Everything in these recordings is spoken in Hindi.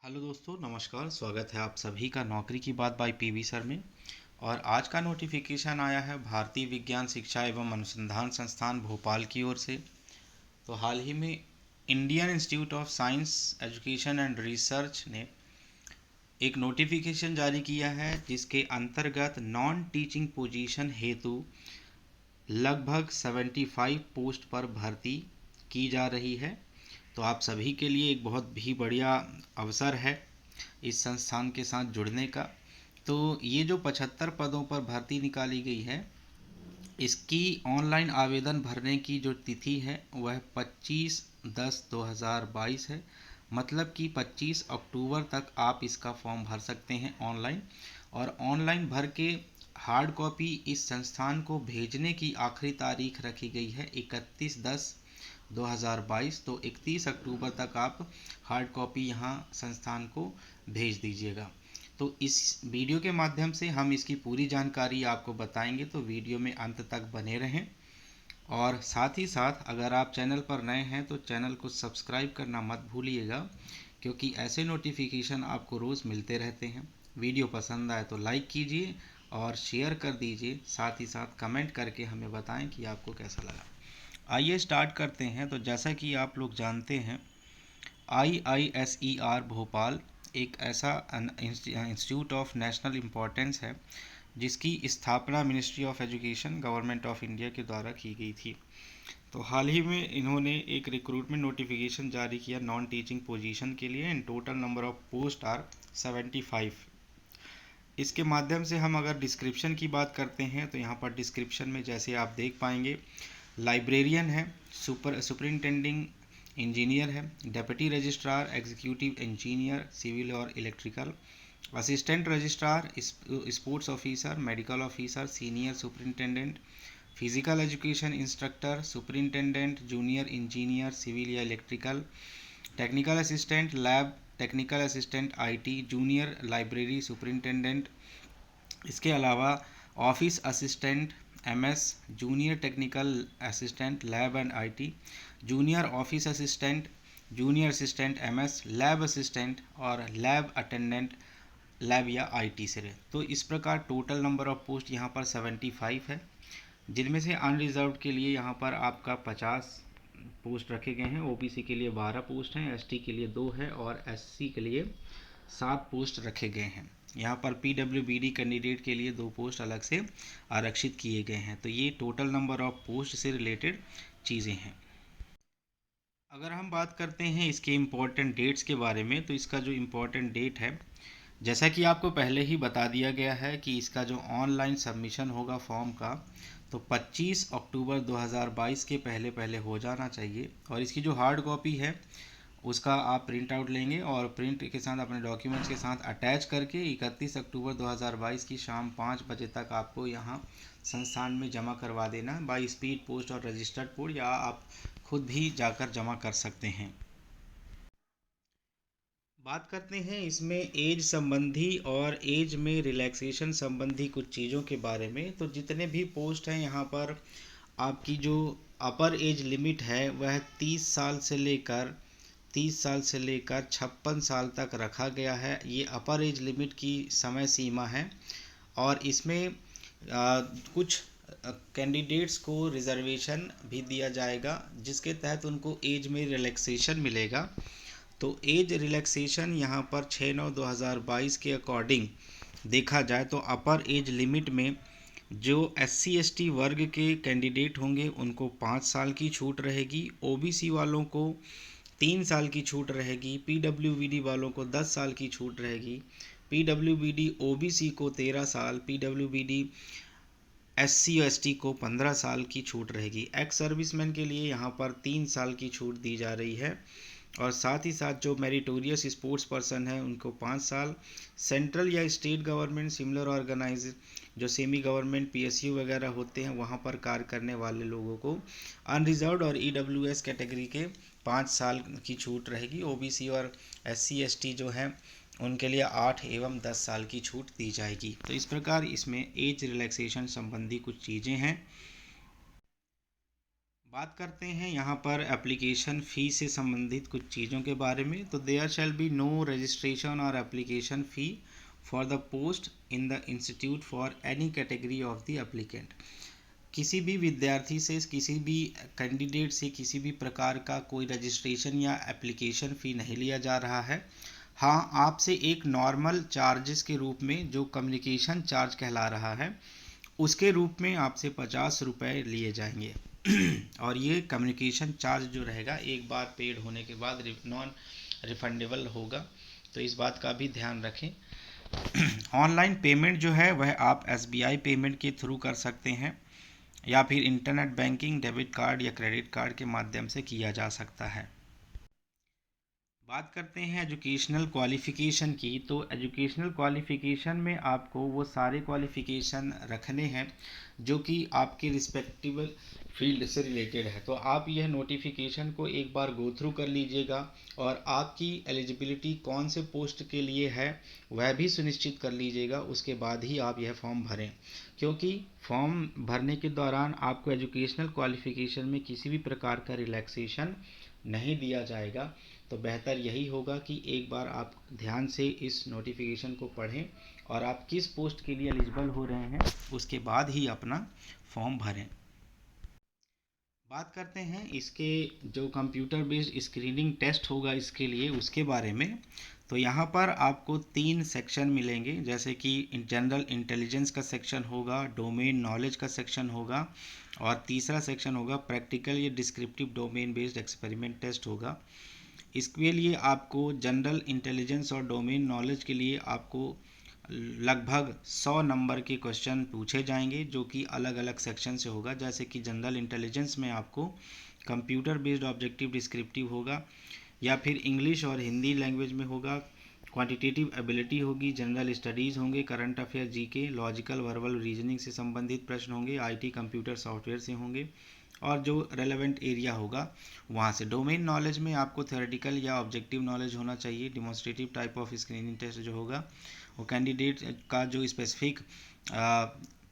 हेलो दोस्तों, नमस्कार। स्वागत है आप सभी का नौकरी की बात बाय पीवी सर में। और आज का नोटिफिकेशन आया है भारतीय विज्ञान शिक्षा एवं अनुसंधान संस्थान भोपाल की ओर से। तो हाल ही में Indian institute of science education and research ने एक नोटिफिकेशन जारी किया है, जिसके अंतर्गत नॉन टीचिंग पोजीशन हेतु लगभग 75 पोस्ट पर भर्ती की जा रही है। तो आप सभी के लिए एक बहुत ही बढ़िया अवसर है इस संस्थान के साथ जुड़ने का। तो ये जो 75 पदों पर भर्ती निकाली गई है, इसकी ऑनलाइन आवेदन भरने की जो तिथि है वह 25/10/2022 है। मतलब कि 25 अक्टूबर तक आप इसका फॉर्म भर सकते हैं ऑनलाइन। और ऑनलाइन भर के हार्ड कॉपी इस संस्थान को भेजने की आखिरी तारीख रखी गई है 31/10/2022। तो 31 अक्टूबर तक आप हार्ड कॉपी यहाँ संस्थान को भेज दीजिएगा। तो इस वीडियो के माध्यम से हम इसकी पूरी जानकारी आपको बताएंगे, तो वीडियो में अंत तक बने रहें। और साथ ही साथ अगर आप चैनल पर नए हैं तो चैनल को सब्सक्राइब करना मत भूलिएगा, क्योंकि ऐसे नोटिफिकेशन आपको रोज़ मिलते रहते हैं। वीडियो पसंद आए तो लाइक कीजिए और शेयर कर दीजिए। साथ ही साथ कमेंट करके हमें बताएं कि आपको कैसा लगा। आइए स्टार्ट करते हैं। तो जैसा कि आप लोग जानते हैं, IISER भोपाल एक ऐसा इंस्टीट्यूट ऑफ नेशनल इम्पोर्टेंस है, जिसकी स्थापना ministry of education government of India के द्वारा की गई थी। तो हाल ही में इन्होंने एक रिक्रूटमेंट नोटिफिकेशन जारी किया नॉन टीचिंग पोजीशन के लिए। And total number of post are 75। इसके माध्यम से हम अगर डिस्क्रिप्शन की बात करते हैं तो यहाँ पर डिस्क्रिप्शन में जैसे आप देख पाएंगे, लाइब्रेरियन है, सुपरिंटेंडिंग इंजीनियर है, deputy registrar, executive engineer civil और electrical, assistant registrar, sports officer, medical officer, senior superintendent, physical education instructor, superintendent, junior engineer civil या electrical, technical assistant lab, technical assistant IT, junior library superintendent. इसके अलावा office assistant MS, junior technical assistant lab and IT, junior office assistant, junior assistant MS, lab assistant और लैब अटेंडेंट लैब या आईटी से रहे। तो इस प्रकार टोटल नंबर ऑफ पोस्ट यहाँ पर 75 है, जिनमें से अनरिजर्व्ड के लिए यहाँ पर आपका 50 पोस्ट रखे गए हैं। ओबीसी के लिए 12 पोस्ट हैं, एसटी के लिए 2 है और एससी के लिए 7 पोस्ट रखे गए हैं। यहाँ पर पीडब्ल्यूबीडी कैंडिडेट के लिए 2 पोस्ट अलग से आरक्षित किए गए हैं। तो ये टोटल नंबर ऑफ पोस्ट से रिलेटेड चीज़ें हैं। अगर हम बात करते हैं इसके इम्पोर्टेंट डेट्स के बारे में, तो इसका जो इम्पोर्टेंट डेट है, जैसा कि आपको पहले ही बता दिया गया है कि इसका जो ऑनलाइन सबमिशन होगा फॉर्म का, तो 25 अक्टूबर 2022 के पहले पहले हो जाना चाहिए। और इसकी जो हार्ड कॉपी है उसका आप प्रिंट आउट लेंगे और प्रिंट के साथ अपने डॉक्यूमेंट्स के साथ अटैच करके 31 अक्टूबर 2022 की शाम 5 बजे तक आपको यहाँ संस्थान में जमा करवा देना बाई स्पीड पोस्ट और रजिस्टर्ड पोस्ट, या आप खुद भी जाकर जमा कर सकते हैं। बात करते हैं इसमें एज संबंधी और एज में रिलैक्सेशन संबंधी कुछ चीज़ों के बारे में। तो जितने भी पोस्ट हैं यहाँ पर, आपकी जो अपर एज लिमिट है वह 30 साल से लेकर 56 साल तक रखा गया है। ये अपर एज लिमिट की समय सीमा है। और इसमें कुछ कैंडिडेट्स को रिजर्वेशन भी दिया जाएगा, जिसके तहत उनको एज में रिलैक्सेशन मिलेगा। तो एज रिलैक्सेशन यहाँ पर 6/9/2022 के अकॉर्डिंग देखा जाए तो अपर एज लिमिट में जो SC ST वर्ग के कैंडिडेट होंगे उनको 5 साल की छूट रहेगी, ओबीसी वालों को 3 साल की छूट रहेगी, पीडब्ल्यूबीडी वालों को 10 साल की छूट रहेगी, पीडब्ल्यूबीडी ओबीसी को 13 साल, पीडब्ल्यूबीडी SC ST को 15 साल की छूट रहेगी। एक्स सर्विसमैन के लिए यहाँ पर 3 साल की छूट दी जा रही है। और साथ ही साथ जो मेरिटोरियस स्पोर्ट्स पर्सन है उनको 5 साल, सेंट्रल या स्टेट गवर्नमेंट सिमिलर ऑर्गेनाइज जो सेमी गवर्नमेंट PSU वगैरह होते हैं वहाँ पर कार्य करने वाले लोगों को अनरिजर्व्ड और EWS कैटेगरी के 5 साल की छूट रहेगी। ओबीसी और SC ST जो है उनके लिए 8 एवं 10 साल की छूट दी जाएगी। तो इस प्रकार इसमें एज रिलैक्सेशन संबंधी कुछ चीज़ें हैं। बात करते हैं यहाँ पर एप्लीकेशन फ़ी से संबंधित कुछ चीज़ों के बारे में। तो there shall be no registration और application fee for the post in the institute for any category of the applicant. किसी भी विद्यार्थी से, किसी भी कैंडिडेट से किसी भी प्रकार का कोई रजिस्ट्रेशन या एप्लीकेशन फ़ी नहीं लिया जा रहा है। हाँ, आपसे एक नॉर्मल चार्जेस के रूप में जो कम्युनिकेशन चार्ज कहला रहा है उसके रूप में आपसे 50 रुपये लिए जाएंगे। और ये कम्युनिकेशन चार्ज जो रहेगा एक बार पेड होने के बाद नॉन रिफंडेबल होगा, तो इस बात का भी ध्यान रखें। ऑनलाइन पेमेंट जो है वह आप SBI पेमेंट के थ्रू कर सकते हैं या फिर इंटरनेट बैंकिंग, डेबिट कार्ड या क्रेडिट कार्ड के माध्यम से किया जा सकता है। बात करते हैं एजुकेशनल क्वालिफ़िकेशन की। तो एजुकेशनल क्वालिफ़िकेशन में आपको वो सारे क्वालिफ़िकेशन रखने हैं जो कि आपके रिस्पेक्टिव फील्ड से रिलेटेड है। तो आप यह नोटिफिकेशन को एक बार गो थ्रू कर लीजिएगा और आपकी एलिजिबिलिटी कौन से पोस्ट के लिए है वह भी सुनिश्चित कर लीजिएगा, उसके बाद ही आप यह फॉर्म भरें। क्योंकि फॉर्म भरने के दौरान आपको एजुकेशनल क्वालिफ़िकेशन में किसी भी प्रकार का रिलैक्सेशन नहीं दिया जाएगा। तो बेहतर यही होगा कि एक बार आप ध्यान से इस नोटिफिकेशन को पढ़ें और आप किस पोस्ट के लिए एलिजिबल हो रहे हैं उसके बाद ही अपना फॉर्म भरें। बात करते हैं इसके जो कंप्यूटर बेस्ड स्क्रीनिंग टेस्ट होगा इसके लिए उसके बारे में। तो यहाँ पर आपको 3 सेक्शन मिलेंगे, जैसे कि जनरल इंटेलिजेंस का सेक्शन होगा, डोमेन नॉलेज का सेक्शन होगा और तीसरा सेक्शन होगा प्रैक्टिकल या descriptive domain based experiment test होगा। इसके लिए आपको जनरल इंटेलिजेंस और डोमेन नॉलेज के लिए आपको लगभग 100 नंबर के क्वेश्चन पूछे जाएंगे जो कि अलग अलग सेक्शन से होगा। जैसे कि जनरल इंटेलिजेंस में आपको कंप्यूटर बेस्ड ऑब्जेक्टिव डिस्क्रिप्टिव होगा या फिर इंग्लिश और हिंदी लैंग्वेज में होगा, क्वांटिटेटिव एबिलिटी होगी, जनरल स्टडीज़ होंगे, current affair, GK, logical verbal reasoning से संबंधित प्रश्न होंगे, आईटी कंप्यूटर सॉफ्टवेयर से होंगे और जो रेलेवेंट एरिया होगा वहाँ से। डोमेन नॉलेज में आपको थ्योरेटिकल या ऑब्जेक्टिव नॉलेज होना चाहिए। Demonstrative type of screening test जो होगा वो कैंडिडेट का जो स्पेसिफिक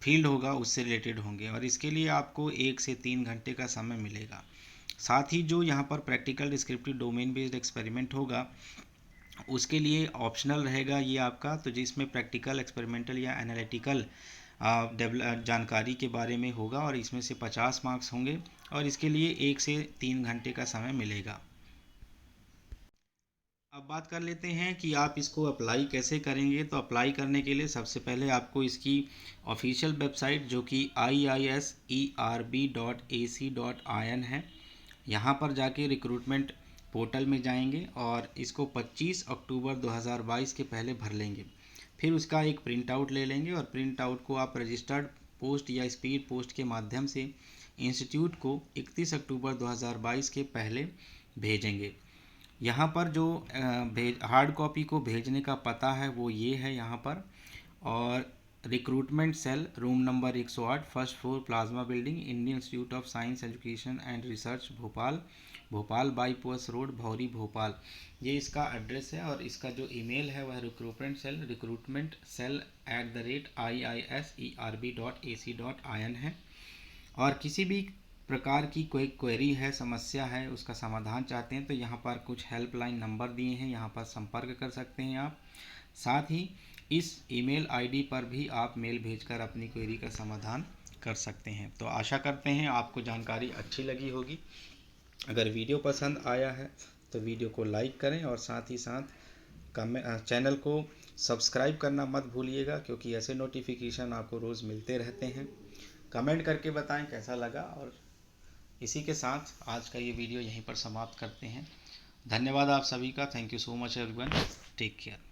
फील्ड होगा उससे रिलेटेड होंगे और इसके लिए आपको 1 से 3 घंटे का समय मिलेगा। साथ ही जो यहाँ पर practical descriptive domain based experiment होगा उसके लिए ऑप्शनल रहेगा ये आपका, तो जिसमें प्रैक्टिकल, एक्सपेरिमेंटल या एनालिटिकल जानकारी के बारे में होगा और इसमें से 50 मार्क्स होंगे और इसके लिए 1 से 3 घंटे का समय मिलेगा। अब बात कर लेते हैं कि आप इसको अप्लाई कैसे करेंगे। तो अप्लाई करने के लिए सबसे पहले आपको इसकी ऑफिशियल वेबसाइट जो कि IISERB.AC.in है, यहाँ पर जाके रिक्रूटमेंट पोर्टल में जाएंगे और इसको 25 अक्टूबर 2022 के पहले भर लेंगे। फिर उसका एक प्रिंट आउट ले लेंगे और प्रिंट आउट को आप रजिस्टर्ड पोस्ट या स्पीड पोस्ट के माध्यम से इंस्टीट्यूट को 31 अक्टूबर 2022 के पहले भेजेंगे। यहाँ पर जो हार्ड कॉपी को भेजने का पता है वो ये है यहाँ पर, और recruitment cell, room number 108, first floor, plasma building, Indian institute of science education and research, Bhopal, Bhopal bypass road, Bhauri, Bhopal, ये इसका एड्रेस है। और इसका जो ईमेल है वह recruitmentsell@iiserb.ac.in है। और किसी भी प्रकार की कोई क्वेरी है, समस्या है, उसका समाधान चाहते हैं तो यहाँ पर कुछ हेल्पलाइन नंबर दिए हैं, यहाँ पर संपर्क कर सकते हैं आप। साथ ही इस ईमेल आईडी पर भी आप मेल भेजकर अपनी क्वेरी का समाधान कर सकते हैं। तो आशा करते हैं आपको जानकारी अच्छी लगी होगी। अगर वीडियो पसंद आया है तो वीडियो को लाइक करें और साथ ही साथ चैनल को सब्सक्राइब करना मत भूलिएगा, क्योंकि ऐसे नोटिफिकेशन आपको रोज़ मिलते रहते हैं। कमेंट करके बताएं कैसा लगा। और इसी के साथ आज का ये वीडियो यहीं पर समाप्त करते हैं। धन्यवाद आप सभी का। Thank you so much everyone. Take care.